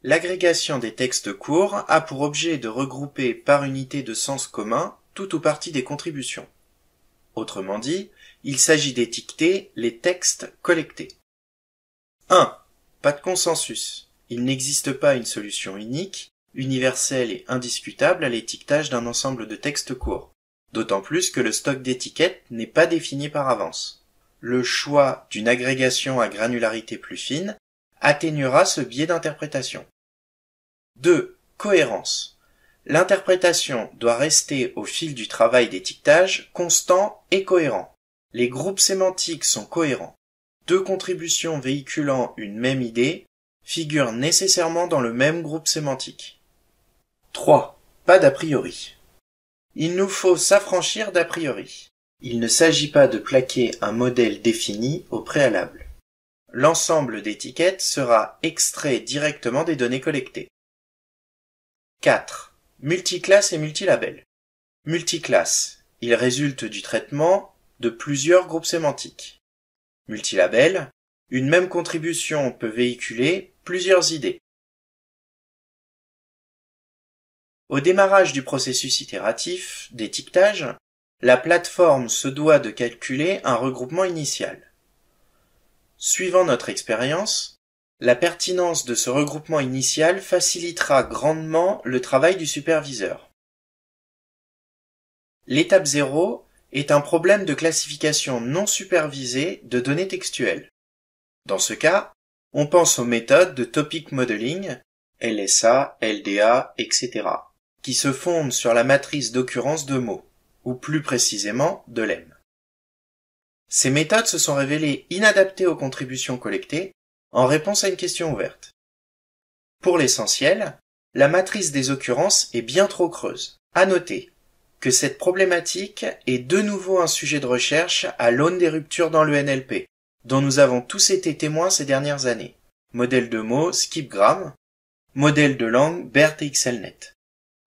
L'agrégation des textes courts a pour objet de regrouper par unité de sens commun tout ou partie des contributions. Autrement dit, il s'agit d'étiqueter les textes collectés. 1. Pas de consensus. Il n'existe pas une solution unique, universelle et indiscutable à l'étiquetage d'un ensemble de textes courts, d'autant plus que le stock d'étiquettes n'est pas défini par avance. Le choix d'une agrégation à granularité plus fine atténuera ce biais d'interprétation. 2. Cohérence. L'interprétation doit rester au fil du travail d'étiquetage constant et cohérent. Les groupes sémantiques sont cohérents. Deux contributions véhiculant une même idée figurent nécessairement dans le même groupe sémantique. 3. Pas d'a priori. Il nous faut s'affranchir d'a priori. Il ne s'agit pas de plaquer un modèle défini au préalable. L'ensemble d'étiquettes sera extrait directement des données collectées. 4. Multiclasse et multilabel. Multiclasse. Il résulte du traitement de plusieurs groupes sémantiques. Multilabel. Une même contribution peut véhiculer plusieurs idées. Au démarrage du processus itératif d'étiquetage, la plateforme se doit de calculer un regroupement initial. Suivant notre expérience, la pertinence de ce regroupement initial facilitera grandement le travail du superviseur. L'étape 0 est un problème de classification non supervisée de données textuelles. Dans ce cas, on pense aux méthodes de topic modeling, LSA, LDA, etc., qui se fondent sur la matrice d'occurrence de mots, ou plus précisément de lemme. Ces méthodes se sont révélées inadaptées aux contributions collectées en réponse à une question ouverte. Pour l'essentiel, la matrice des occurrences est bien trop creuse. À noter que cette problématique est de nouveau un sujet de recherche à l'aune des ruptures dans le NLP, dont nous avons tous été témoins ces dernières années. Modèle de mots Skipgram, modèle de langue BERT et XLNet.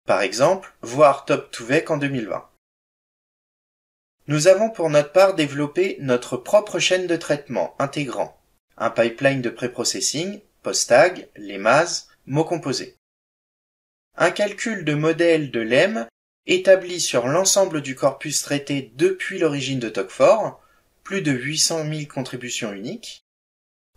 Par exemple, voir Top2Vec en 2020. Nous avons pour notre part développé notre propre chaîne de traitement intégrant un pipeline de préprocessing, PostTag, Lemmaz, mots composés. Un calcul de modèle de lemme établi sur l'ensemble du corpus traité depuis l'origine de Toc4, plus de 800 000 contributions uniques,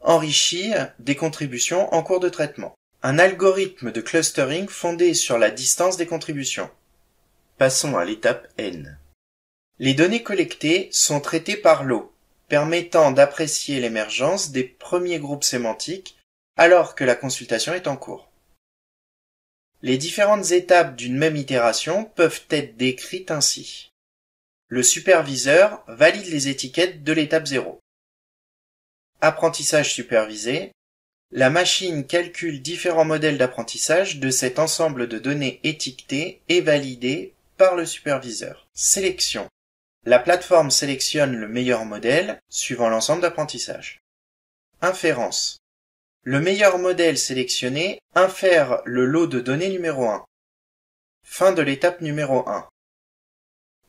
enrichi des contributions en cours de traitement. Un algorithme de clustering fondé sur la distance des contributions. Passons à l'étape N. Les données collectées sont traitées par lot, permettant d'apprécier l'émergence des premiers groupes sémantiques alors que la consultation est en cours. Les différentes étapes d'une même itération peuvent être décrites ainsi. Le superviseur valide les étiquettes de l'étape 0. Apprentissage supervisé. La machine calcule différents modèles d'apprentissage de cet ensemble de données étiquetées et validées par le superviseur. Sélection. La plateforme sélectionne le meilleur modèle suivant l'ensemble d'apprentissage. Inférence. Le meilleur modèle sélectionné infère le lot de données numéro 1. Fin de l'étape numéro 1.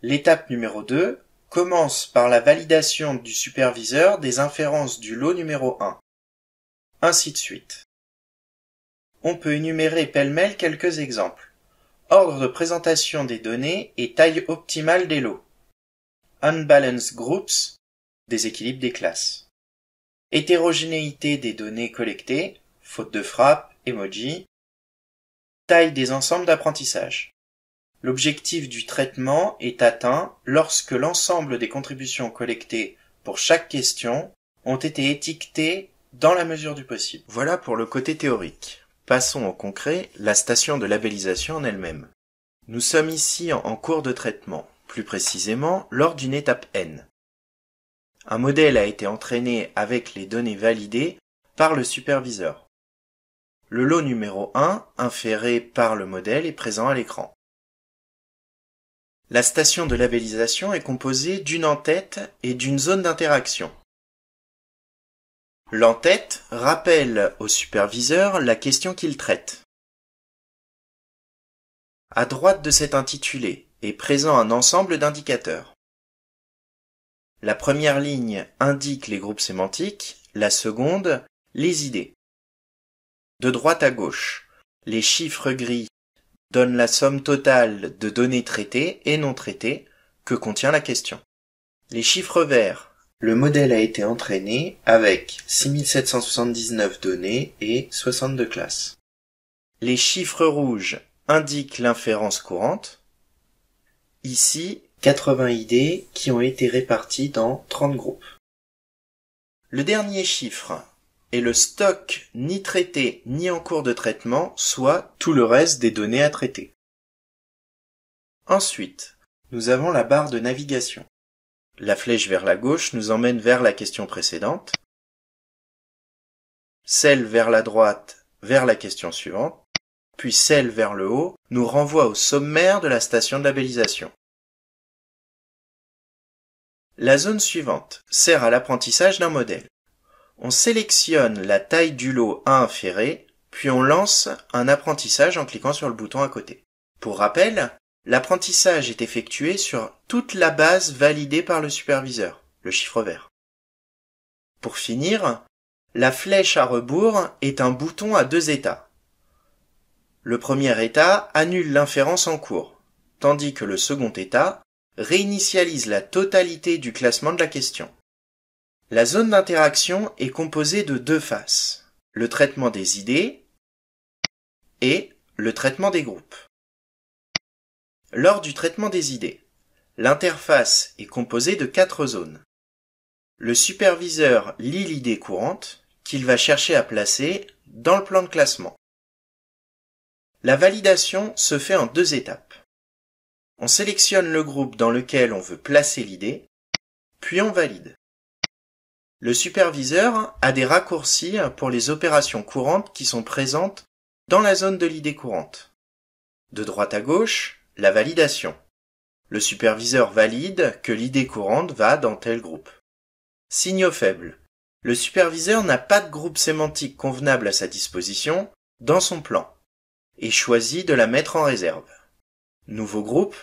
L'étape numéro 2 commence par la validation du superviseur des inférences du lot numéro 1. Ainsi de suite. On peut énumérer pêle-mêle quelques exemples. Ordre de présentation des données et taille optimale des lots. Unbalanced groups, déséquilibre des classes. Hétérogénéité des données collectées, faute de frappe, emoji. Taille des ensembles d'apprentissage. L'objectif du traitement est atteint lorsque l'ensemble des contributions collectées pour chaque question ont été étiquetées dans la mesure du possible. Voilà pour le côté théorique. Passons au concret, la station de labellisation en elle-même. Nous sommes ici en cours de traitement, plus précisément lors d'une étape N. Un modèle a été entraîné avec les données validées par le superviseur. Le lot numéro 1, inféré par le modèle, est présent à l'écran. La station de labellisation est composée d'une en-tête et d'une zone d'interaction. L'en-tête rappelle au superviseur la question qu'il traite. À droite de cet intitulé est présent un ensemble d'indicateurs. La première ligne indique les groupes sémantiques, la seconde, les idées. De droite à gauche, les chiffres gris donnent la somme totale de données traitées et non traitées que contient la question. Les chiffres verts, le modèle a été entraîné avec 6779 données et 62 classes. Les chiffres rouges indiquent l'inférence courante. Ici, 80 idées qui ont été réparties dans 30 groupes. Le dernier chiffre est le stock ni traité ni en cours de traitement, soit tout le reste des données à traiter. Ensuite, nous avons la barre de navigation. La flèche vers la gauche nous emmène vers la question précédente. Celle vers la droite vers la question suivante. Puis celle vers le haut nous renvoie au sommaire de la station de labellisation. La zone suivante sert à l'apprentissage d'un modèle. On sélectionne la taille du lot à inférer, puis on lance un apprentissage en cliquant sur le bouton à côté. Pour rappel, l'apprentissage est effectué sur toute la base validée par le superviseur, le chiffre vert. Pour finir, la flèche à rebours est un bouton à deux états. Le premier état annule l'inférence en cours, tandis que le second état réinitialise la totalité du classement de la question. La zone d'interaction est composée de deux faces, le traitement des idées et le traitement des groupes. Lors du traitement des idées, l'interface est composée de 4 zones. Le superviseur lit l'idée courante qu'il va chercher à placer dans le plan de classement. La validation se fait en 2 étapes. On sélectionne le groupe dans lequel on veut placer l'idée, puis on valide. Le superviseur a des raccourcis pour les opérations courantes qui sont présentes dans la zone de l'idée courante. De droite à gauche, la validation. Le superviseur valide que l'idée courante va dans tel groupe. Signaux faibles. Le superviseur n'a pas de groupe sémantique convenable à sa disposition dans son plan et choisit de la mettre en réserve. Nouveau groupe.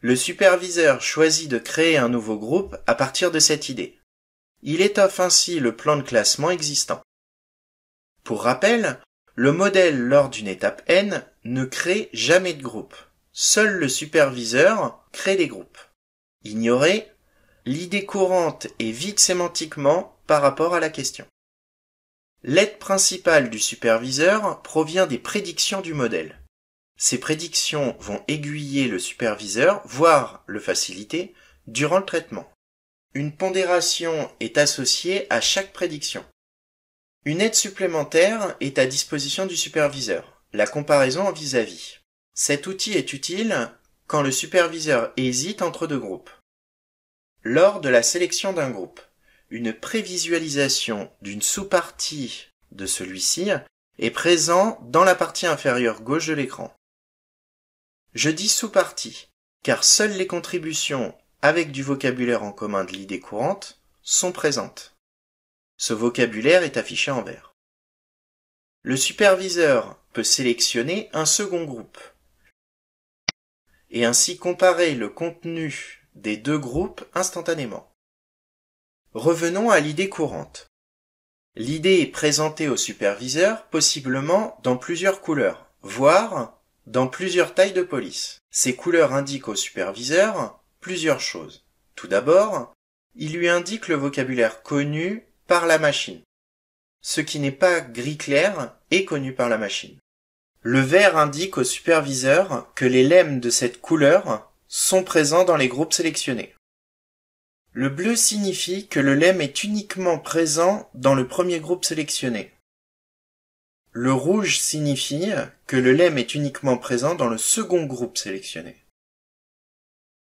Le superviseur choisit de créer un nouveau groupe à partir de cette idée. Il étoffe ainsi le plan de classement existant. Pour rappel, le modèle lors d'une étape N ne crée jamais de groupe. Seul le superviseur crée des groupes. Ignorer, l'idée courante est vide sémantiquement par rapport à la question. L'aide principale du superviseur provient des prédictions du modèle. Ces prédictions vont aiguiller le superviseur, voire le faciliter, durant le traitement. Une pondération est associée à chaque prédiction. Une aide supplémentaire est à disposition du superviseur, la comparaison en vis-à-vis. Cet outil est utile quand le superviseur hésite entre deux groupes. Lors de la sélection d'un groupe, une prévisualisation d'une sous-partie de celui-ci est présente dans la partie inférieure gauche de l'écran. Je dis sous-partie, car seules les contributions avec du vocabulaire en commun de l'idée courante sont présentes. Ce vocabulaire est affiché en vert. Le superviseur peut sélectionner un second groupe et ainsi comparer le contenu des deux groupes instantanément. Revenons à l'idée courante. L'idée est présentée au superviseur possiblement dans plusieurs couleurs, voire dans plusieurs tailles de police. Ces couleurs indiquent au superviseur plusieurs choses. Tout d'abord, il lui indique le vocabulaire connu par la machine. Ce qui n'est pas gris clair est connu par la machine. Le vert indique au superviseur que les lemmes de cette couleur sont présents dans les groupes sélectionnés. Le bleu signifie que le lemme est uniquement présent dans le premier groupe sélectionné. Le rouge signifie que le lemme est uniquement présent dans le second groupe sélectionné.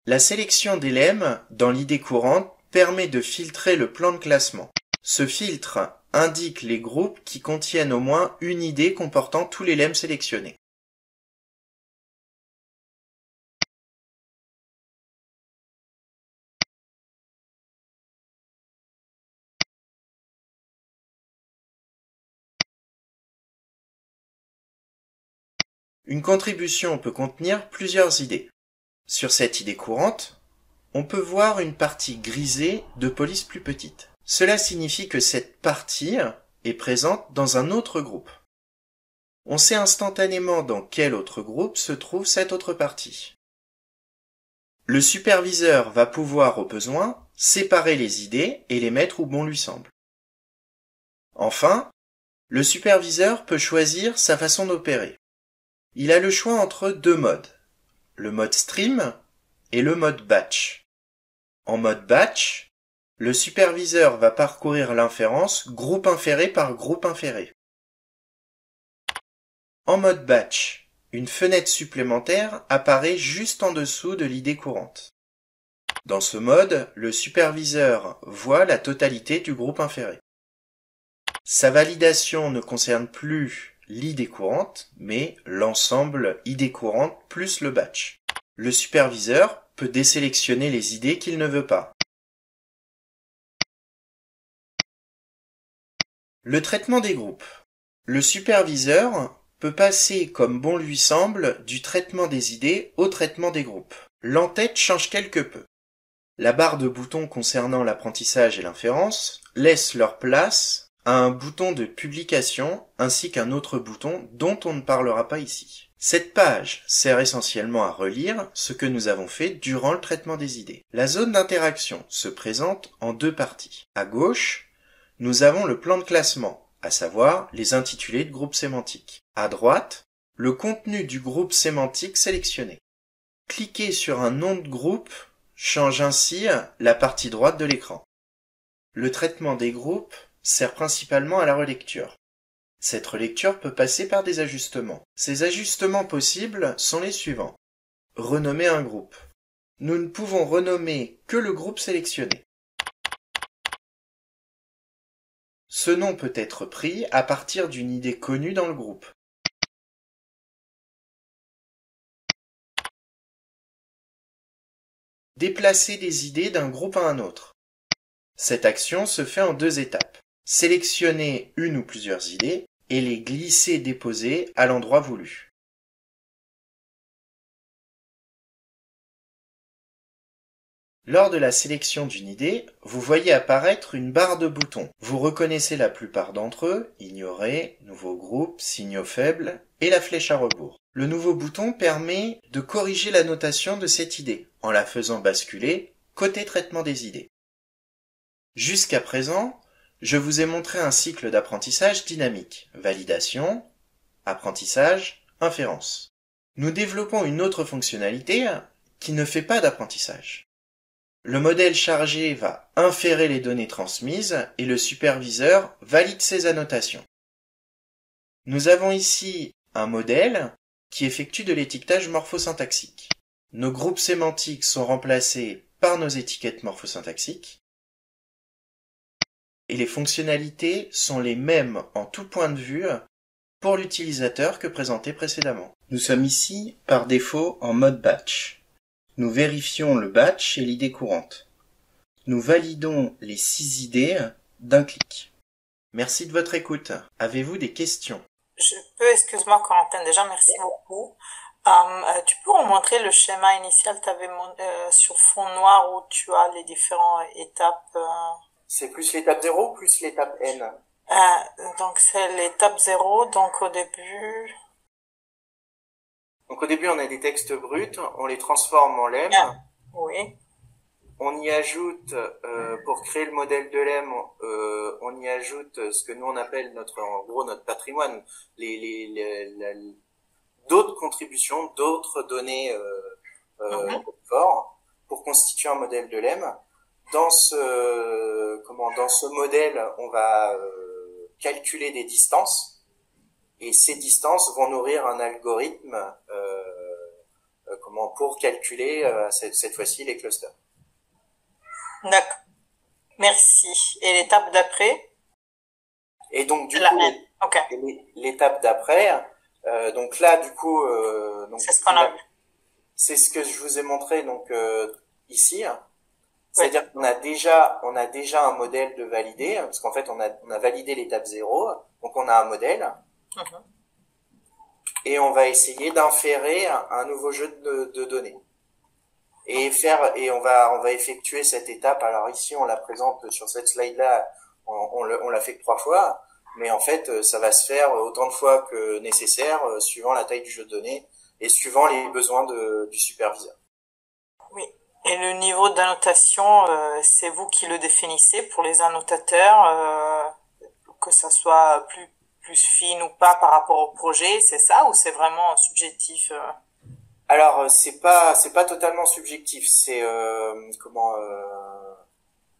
La sélection des lemmes dans l'idée courante permet de filtrer le plan de classement. Ce filtre indique les groupes qui contiennent au moins une idée comportant tous les lemmes sélectionnés. Une contribution peut contenir plusieurs idées. Sur cette idée courante, on peut voir une partie grisée de police plus petite. Cela signifie que cette partie est présente dans un autre groupe. on sait instantanément dans quel autre groupe se trouve cette autre partie. Le superviseur va pouvoir, au besoin, séparer les idées et les mettre où bon lui semble. Enfin, le superviseur peut choisir sa façon d'opérer. Il a le choix entre deux modes, le mode stream et le mode batch. En mode batch, le superviseur va parcourir l'inférence groupe inféré par groupe inféré. En mode batch, une fenêtre supplémentaire apparaît juste en dessous de l'idée courante. Dans ce mode, le superviseur voit la totalité du groupe inféré. Sa validation ne concerne plus l'idée courante, mais l'ensemble idée courante plus le batch. Le superviseur peut désélectionner les idées qu'il ne veut pas. Le traitement des groupes. Le superviseur peut passer comme bon lui semble du traitement des idées au traitement des groupes. L'entête change quelque peu. La barre de boutons concernant l'apprentissage et l'inférence laisse leur place à un bouton de publication ainsi qu'un autre bouton dont on ne parlera pas ici. Cette page sert essentiellement à relire ce que nous avons fait durant le traitement des idées. La zone d'interaction se présente en deux parties. À gauche, nous avons le plan de classement, à savoir les intitulés de groupes sémantiques. À droite, le contenu du groupe sémantique sélectionné. Cliquer sur un nom de groupe change ainsi la partie droite de l'écran. Le traitement des groupes sert principalement à la relecture. Cette relecture peut passer par des ajustements. Ces ajustements possibles sont les suivants. Renommer un groupe. Nous ne pouvons renommer que le groupe sélectionné. Ce nom peut être pris à partir d'une idée connue dans le groupe. Déplacer des idées d'un groupe à un autre. Cette action se fait en deux étapes. Sélectionner une ou plusieurs idées et les glisser-déposer à l'endroit voulu. Lors de la sélection d'une idée, vous voyez apparaître une barre de boutons. Vous reconnaissez la plupart d'entre eux, ignorer, nouveau groupe, signaux faibles et la flèche à rebours. Le nouveau bouton permet de corriger la notation de cette idée en la faisant basculer côté traitement des idées. Jusqu'à présent, je vous ai montré un cycle d'apprentissage dynamique, validation, apprentissage, inférence. Nous développons une autre fonctionnalité qui ne fait pas d'apprentissage. Le modèle chargé va inférer les données transmises et le superviseur valide ces annotations. Nous avons ici un modèle qui effectue de l'étiquetage morphosyntaxique. Nos groupes sémantiques sont remplacés par nos étiquettes morphosyntaxiques et les fonctionnalités sont les mêmes en tout point de vue pour l'utilisateur que présenté précédemment. Nous sommes ici par défaut en mode batch. Nous vérifions le batch et l'idée courante. Nous validons les 6 idées d'un clic. Merci de votre écoute. Avez-vous des questions? Je peux, excuse-moi Corentin, déjà merci beaucoup. Tu peux remontrer le schéma initial que tu avais sur fond noir où tu as les différentes étapes C'est plus l'étape 0 ou plus l'étape N? Donc c'est l'étape 0, donc au début... Donc au début on a des textes bruts, on les transforme en lemme. Oui. On y ajoute, pour créer le modèle de lemme, on y ajoute ce que nous on appelle en gros notre patrimoine, d'autres contributions, d'autres données forts pour constituer un modèle de lemme. Dans ce modèle, on va calculer des distances et ces distances vont nourrir un algorithme pour calculer cette fois-ci les clusters. D'accord. Merci. Et l'étape d'après? Et donc du coup, l'étape d'après, donc là du coup, c'est ce qu'on a vu. C'est ce que je vous ai montré donc ici. C'est-à-dire qu'on a déjà un modèle de validé, parce qu'en fait on a validé l'étape 0, donc on a un modèle. Et on va essayer d'inférer un nouveau jeu de données. Et on va effectuer cette étape. Alors ici, on la présente sur cette slide-là, on l'a fait que 3 fois. mais en fait, ça va se faire autant de fois que nécessaire, suivant la taille du jeu de données et suivant les besoins du superviseur. Oui. Et le niveau d'annotation, c'est vous qui le définissez pour les annotateurs, que ça soit plus fine ou pas par rapport au projet, c'est ça ou c'est vraiment subjectif Alors, c'est pas totalement subjectif. C'est comment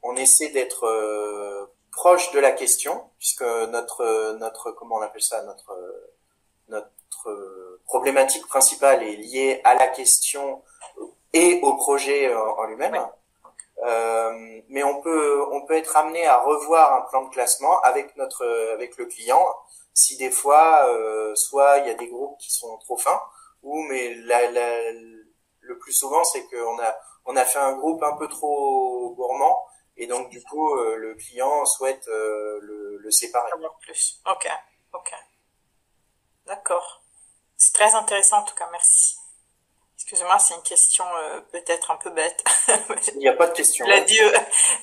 on essaie d'être proche de la question, puisque notre comment on appelle ça, notre problématique principale est liée à la question et au projet en lui-même. Oui. Mais on peut être amené à revoir un plan de classement avec le client si des fois soit il y a des groupes qui sont trop fins ou mais le plus souvent c'est qu'on a fait un groupe un peu trop gourmand et donc du coup le client souhaite le séparer. Savoir plus. Ok, ok. D'accord. C'est très intéressant en tout cas, merci. Excuse-moi, c'est une question peut-être un peu bête. Il n'y a pas de Tu question. l'as dit,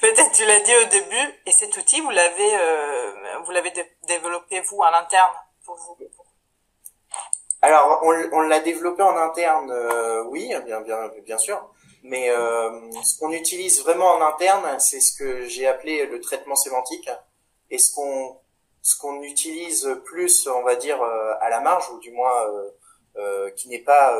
peut-être tu l'as dit au début. Et cet outil, vous l'avez développé vous en interne pour vous. Alors, on l'a développé en interne, oui, bien sûr. Mais ce qu'on utilise vraiment en interne, c'est ce que j'ai appelé le traitement sémantique. Et ce qu'on utilise plus, on va dire, à la marge, ou du moins qui n'est pas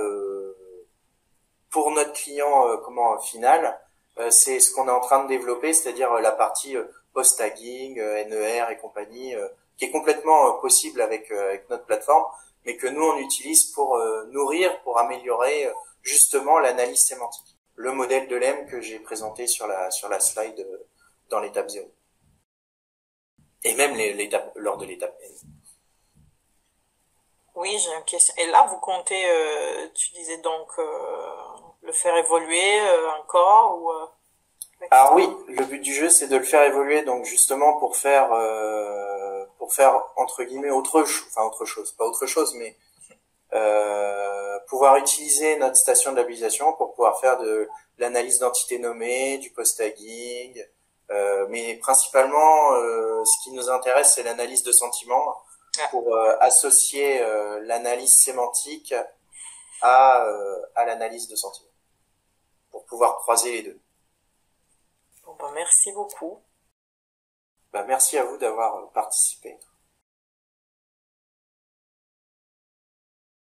pour notre client comment final, c'est ce qu'on est en train de développer, c'est-à-dire la partie post-tagging, NER et compagnie, qui est complètement possible avec notre plateforme, mais que nous on utilise pour nourrir, pour améliorer justement l'analyse sémantique. Le modèle de l'EM que j'ai présenté sur la slide dans l'étape 0. Et même lors de l'étape N. Oui, j'ai une question. Et là, vous comptez, tu disais donc, le faire évoluer encore ou Alors oui, le but du jeu c'est de le faire évoluer, donc justement pour faire entre guillemets autre chose, pas autre chose, mais pouvoir utiliser notre station de labellisation pour pouvoir faire de l'analyse d'entités nommées, du post-tagging, mais principalement ce qui nous intéresse c'est l'analyse de sentiments pour associer l'analyse sémantique à l'analyse de sentiments, pour pouvoir croiser les deux. Bon, bah, merci beaucoup. Merci à vous d'avoir participé.